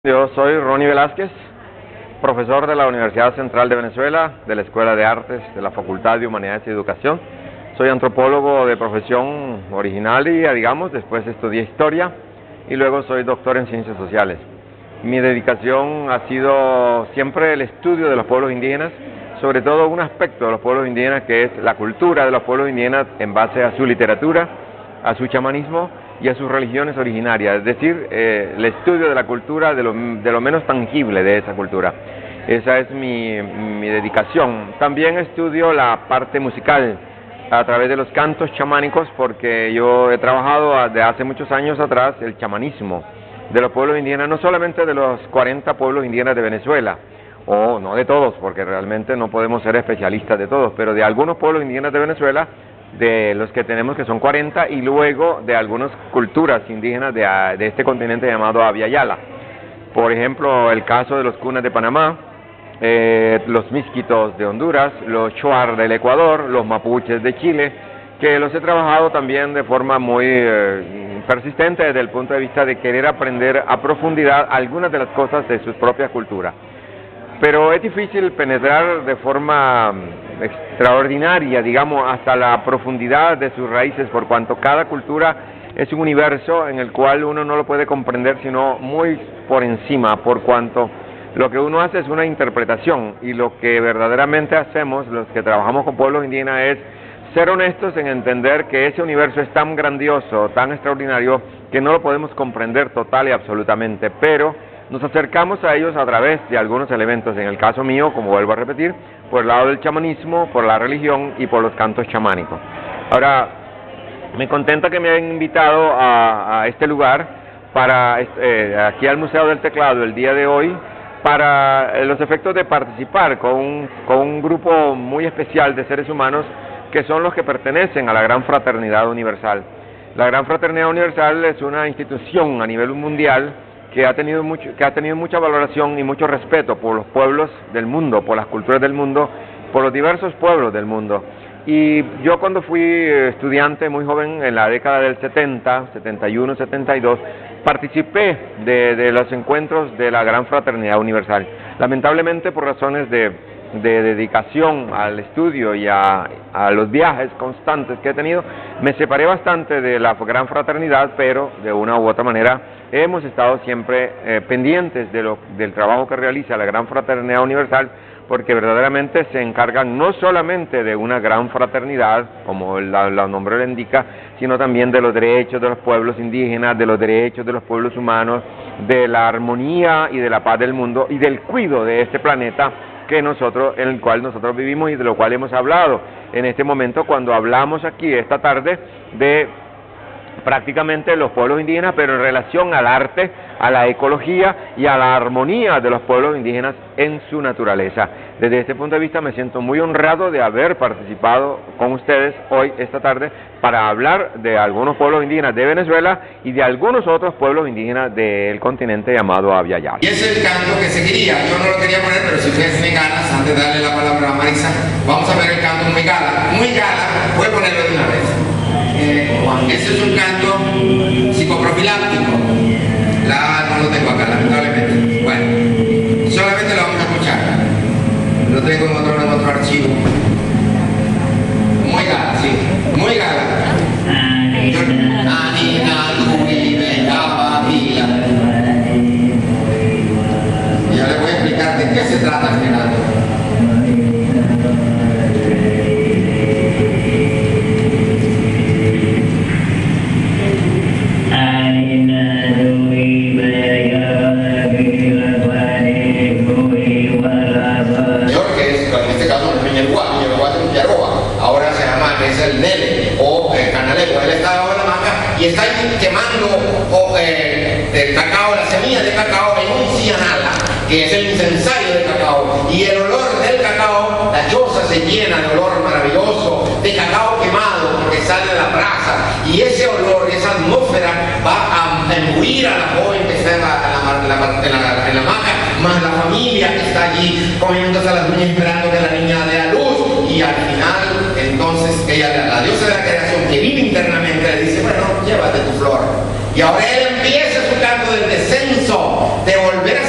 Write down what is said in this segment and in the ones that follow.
Yo soy Ronnie Velázquez, profesor de la Universidad Central de Venezuela, de la Escuela de Artes, de la Facultad de Humanidades y Educación. Soy antropólogo de profesión originaria, digamos, después estudié Historia y luego soy doctor en Ciencias Sociales. Mi dedicación ha sido siempre el estudio de los pueblos indígenas, sobre todo un aspecto de los pueblos indígenas que es la cultura de los pueblos indígenas en base a su literatura, a su chamanismo y a sus religiones originarias, es decir, el estudio de la cultura, de lo menos tangible de esa cultura. Esa es mi dedicación. También estudio la parte musical a través de los cantos chamánicos, porque yo he trabajado desde hace muchos años atrás el chamanismo de los pueblos indígenas, no solamente de los 40 pueblos indígenas de Venezuela, o no de todos, porque realmente no podemos ser especialistas de todos, pero de algunos pueblos indígenas de Venezuela, de los que tenemos, que son 40, y luego de algunas culturas indígenas de este continente llamado Abya Yala. Por ejemplo, el caso de los Kunas de Panamá, los Miskitos de Honduras, los Shuar del Ecuador, los Mapuches de Chile, que los he trabajado también de forma muy persistente desde el punto de vista de querer aprender a profundidad algunas de las cosas de sus propias culturas. Pero es difícil penetrar de forma extraordinaria, digamos, hasta la profundidad de sus raíces, por cuanto cada cultura es un universo en el cual uno no lo puede comprender sino muy por encima, por cuanto lo que uno hace es una interpretación, y lo que verdaderamente hacemos los que trabajamos con pueblos indígenas es ser honestos en entender que ese universo es tan grandioso, tan extraordinario, que no lo podemos comprender total y absolutamente, pero nos acercamos a ellos a través de algunos elementos, en el caso mío, como vuelvo a repetir, por el lado del chamanismo, por la religión y por los cantos chamánicos. Ahora, me contenta que me hayan invitado a este lugar, aquí al Museo del Teclado el día de hoy, para los efectos de participar con un grupo muy especial de seres humanos que son los que pertenecen a la Gran Fraternidad Universal. La Gran Fraternidad Universal es una institución a nivel mundial que ha tenido mucha valoración y mucho respeto por los pueblos del mundo, por las culturas del mundo, por los diversos pueblos del mundo. Y yo cuando fui estudiante muy joven, en la década del 70, 71, 72, participé de los encuentros de la Gran Fraternidad Universal. Lamentablemente, por razones de dedicación al estudio y a los viajes constantes que he tenido, me separé bastante de la Gran Fraternidad, pero de una u otra manera hemos estado siempre pendientes del trabajo que realiza la Gran Fraternidad Universal, porque verdaderamente se encargan no solamente de una gran fraternidad, como el nombre lo indica, sino también de los derechos de los pueblos indígenas, de los derechos de los pueblos humanos, de la armonía y de la paz del mundo y del cuidado de este planeta en el cual nosotros vivimos y de lo cual hemos hablado en este momento cuando hablamos aquí esta tarde de prácticamente los pueblos indígenas, pero en relación al arte, a la ecología y a la armonía de los pueblos indígenas en su naturaleza. Desde este punto de vista me siento muy honrado de haber participado con ustedes hoy, esta tarde, para hablar de algunos pueblos indígenas de Venezuela y de algunos otros pueblos indígenas del continente llamado Abya Yala. Y es el canto que seguiría. Yo no lo quería poner, pero si ustedes tienen ganas, antes de darle la palabra a Marisa, vamos a ver el canto muy gala. Muy gala, voy a ponerlo de una vez. Ese es un canto psicoprofiláctico. No lo tengo acá, lamentablemente. Bueno, solamente lo vamos a escuchar. Lo tengo en otro archivo. Muy gala, sí. Muy gala. Ya les voy a explicar de qué se trata este canto. Y está quemando el cacao, la semilla de cacao en un cianala, que es el incensario de cacao, y el olor del cacao, la choza se llena de olor maravilloso de cacao quemado porque sale de la brasa, y ese olor, esa atmósfera va a embuir a la joven que está en la hamaca, más la familia que está allí comiéndose a las uñas esperando que la niña dé a luz, y al final entonces ella, la diosa de la creación que vive internamente, le dice, bueno, llévate tu flor. Y ahora él empieza su canto del descenso, de volver a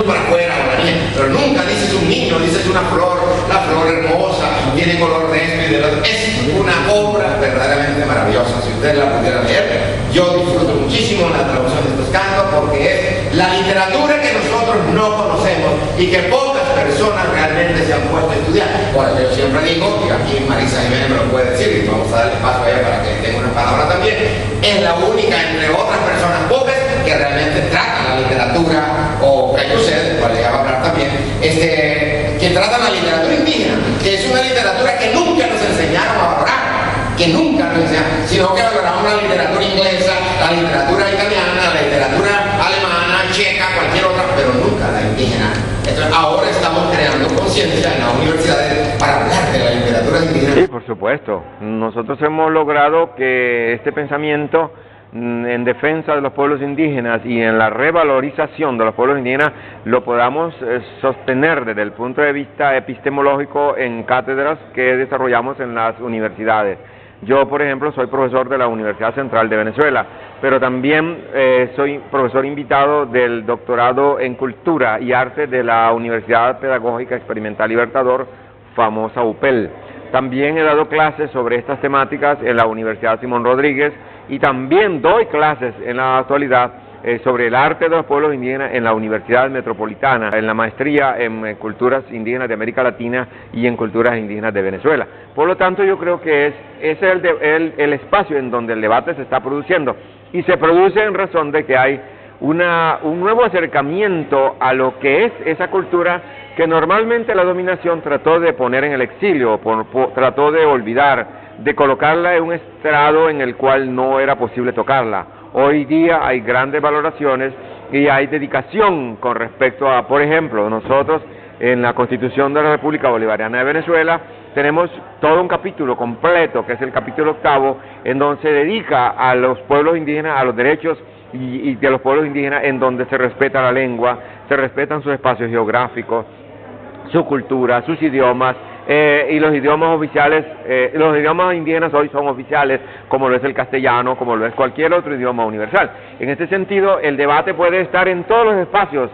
para afuera, o la niña, pero nunca dices un niño, dices una flor, la flor hermosa, tiene color de esto y de lo otro. Es una obra verdaderamente maravillosa. Si ustedes la pudieran leer, yo disfruto muchísimo la traducción de estos cantos porque es la literatura que nosotros no conocemos y que pocas personas realmente se han puesto a estudiar. Por eso yo siempre digo, y aquí Marisa Jiménez me lo puede decir, y vamos a darle paso a ella para que tenga una palabra también, es la única entre otras personas pocas que realmente trata la literatura, o Cayucet, cual le va a hablar también, que trata la literatura indígena, que es una literatura que nunca nos enseñaron a valorar, que nunca nos enseñaron, sino que valoramos la literatura inglesa, la literatura italiana, la literatura alemana, checa, cualquier otra, pero nunca la indígena. Entonces ahora estamos creando conciencia en las universidades para hablar de la literatura indígena. Sí, por supuesto. Nosotros hemos logrado que este pensamiento en defensa de los pueblos indígenas y en la revalorización de los pueblos indígenas lo podamos sostener desde el punto de vista epistemológico en cátedras que desarrollamos en las universidades. Yo, por ejemplo, soy profesor de la Universidad Central de Venezuela, pero también soy profesor invitado del doctorado en Cultura y Arte de la Universidad Pedagógica Experimental Libertador, famosa UPEL. También he dado clases sobre estas temáticas en la Universidad Simón Rodríguez y también doy clases en la actualidad sobre el arte de los pueblos indígenas en la Universidad Metropolitana, en la maestría en culturas indígenas de América Latina y en culturas indígenas de Venezuela. Por lo tanto, yo creo que ese es el espacio en donde el debate se está produciendo y se produce en razón de que hay un nuevo acercamiento a lo que es esa cultura que normalmente la dominación trató de poner en el exilio, trató de olvidar, de colocarla en un estrado en el cual no era posible tocarla. Hoy día hay grandes valoraciones y hay dedicación con respecto a, por ejemplo, nosotros en la Constitución de la República Bolivariana de Venezuela tenemos todo un capítulo completo, que es el capítulo 8, en donde se dedica a los pueblos indígenas, a los derechos y de los pueblos indígenas, en donde se respeta la lengua, se respetan sus espacios geográficos, su cultura, sus idiomas, y los idiomas oficiales, los idiomas indígenas hoy son oficiales, como lo es el castellano, como lo es cualquier otro idioma universal. En este sentido, el debate puede estar en todos los espacios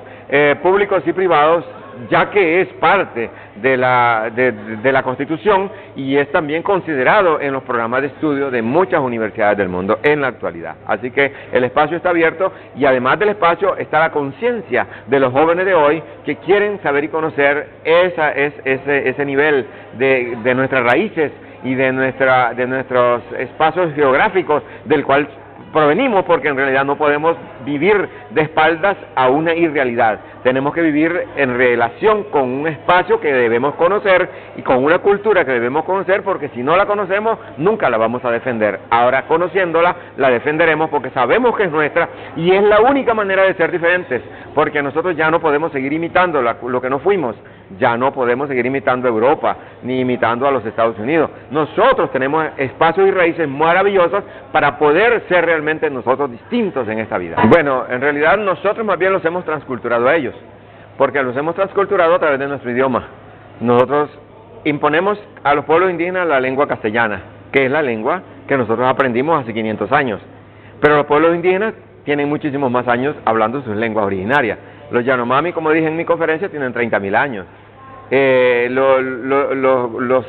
públicos y privados, ya que es parte de la Constitución y es también considerado en los programas de estudio de muchas universidades del mundo en la actualidad. Así que el espacio está abierto y además del espacio está la conciencia de los jóvenes de hoy que quieren saber y conocer ese nivel de nuestras raíces y de nuestros espacios geográficos del cual provenimos, porque en realidad no podemos vivir de espaldas a una irrealidad. Tenemos que vivir en relación con un espacio que debemos conocer y con una cultura que debemos conocer, porque si no la conocemos, nunca la vamos a defender. Ahora, conociéndola, la defenderemos porque sabemos que es nuestra y es la única manera de ser diferentes, porque nosotros ya no podemos seguir imitando lo que no fuimos. Ya no podemos seguir imitando a Europa, ni imitando a los Estados Unidos. Nosotros tenemos espacios y raíces maravillosas para poder ser realmente nosotros distintos en esta vida. Bueno, en realidad nosotros más bien los hemos transculturado a ellos, porque los hemos transculturado a través de nuestro idioma. Nosotros imponemos a los pueblos indígenas la lengua castellana, que es la lengua que nosotros aprendimos hace 500 años. Pero los pueblos indígenas tienen muchísimos más años hablando sus lenguas originarias. Los Yanomami, como dije en mi conferencia, tienen 30.000 años. Los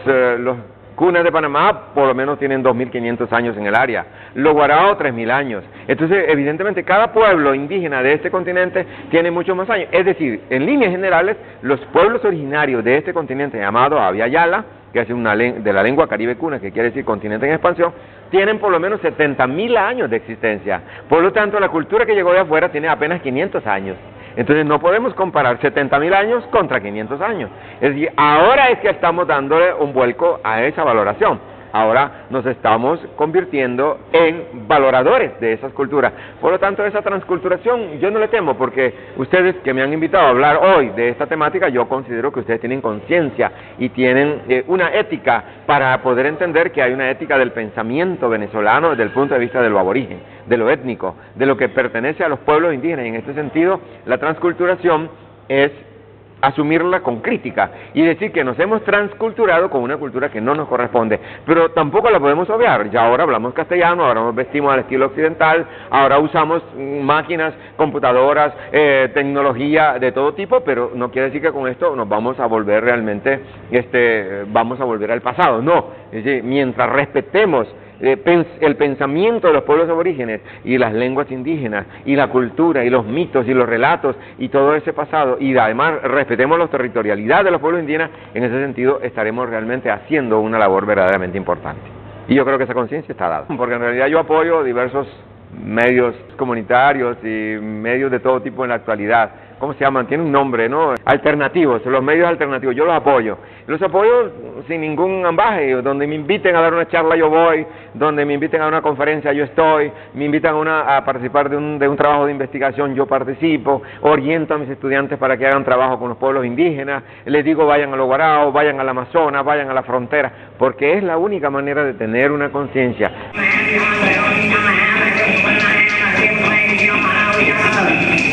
Cunas de Panamá por lo menos tienen 2.500 años en el área. Los Guarao, 3.000 años. Entonces, evidentemente, cada pueblo indígena de este continente tiene muchos más años. Es decir, en líneas generales, los pueblos originarios de este continente llamado Abya Yala, que es de la lengua caribe cuna, que quiere decir continente en expansión, tienen por lo menos 70.000 años de existencia. Por lo tanto, la cultura que llegó de afuera tiene apenas 500 años. Entonces no podemos comparar 70.000 años contra 500 años. Es decir, ahora es que estamos dándole un vuelco a esa valoración. Ahora nos estamos convirtiendo en valoradores de esas culturas. Por lo tanto, esa transculturación yo no le temo, porque ustedes que me han invitado a hablar hoy de esta temática, yo considero que ustedes tienen conciencia y tienen una ética para poder entender que hay una ética del pensamiento venezolano desde el punto de vista de lo aborigen, de lo étnico, de lo que pertenece a los pueblos indígenas. Y en este sentido, la transculturación es asumirla con crítica y decir que nos hemos transculturado con una cultura que no nos corresponde, pero tampoco la podemos obviar. Ya ahora hablamos castellano, ahora nos vestimos al estilo occidental, ahora usamos máquinas, computadoras, tecnología de todo tipo, pero no quiere decir que con esto nos vamos a volver realmente, vamos a volver al pasado, no. Es decir, mientras respetemos el pensamiento de los pueblos aborígenes y las lenguas indígenas y la cultura y los mitos y los relatos y todo ese pasado, y además respetemos la territorialidad de los pueblos indígenas, en ese sentido estaremos realmente haciendo una labor verdaderamente importante. Y yo creo que esa conciencia está dada, porque en realidad yo apoyo diversos medios comunitarios y medios de todo tipo en la actualidad. ¿Cómo se llaman? Tiene un nombre, ¿no? Alternativos, los medios alternativos, yo los apoyo. Los apoyo sin ningún ambaje, donde me inviten a dar una charla yo voy, donde me inviten a una conferencia yo estoy, me invitan a participar de un trabajo de investigación yo participo, oriento a mis estudiantes para que hagan trabajo con los pueblos indígenas, les digo vayan a los Guaraos, vayan al Amazonas, vayan a la frontera, porque es la única manera de tener una conciencia. Hãy subscribe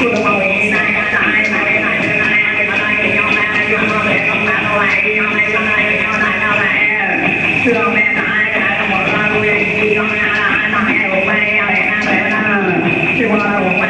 cho kênh Ghiền Mì Gõ để không bỏ lỡ những video hấp dẫn.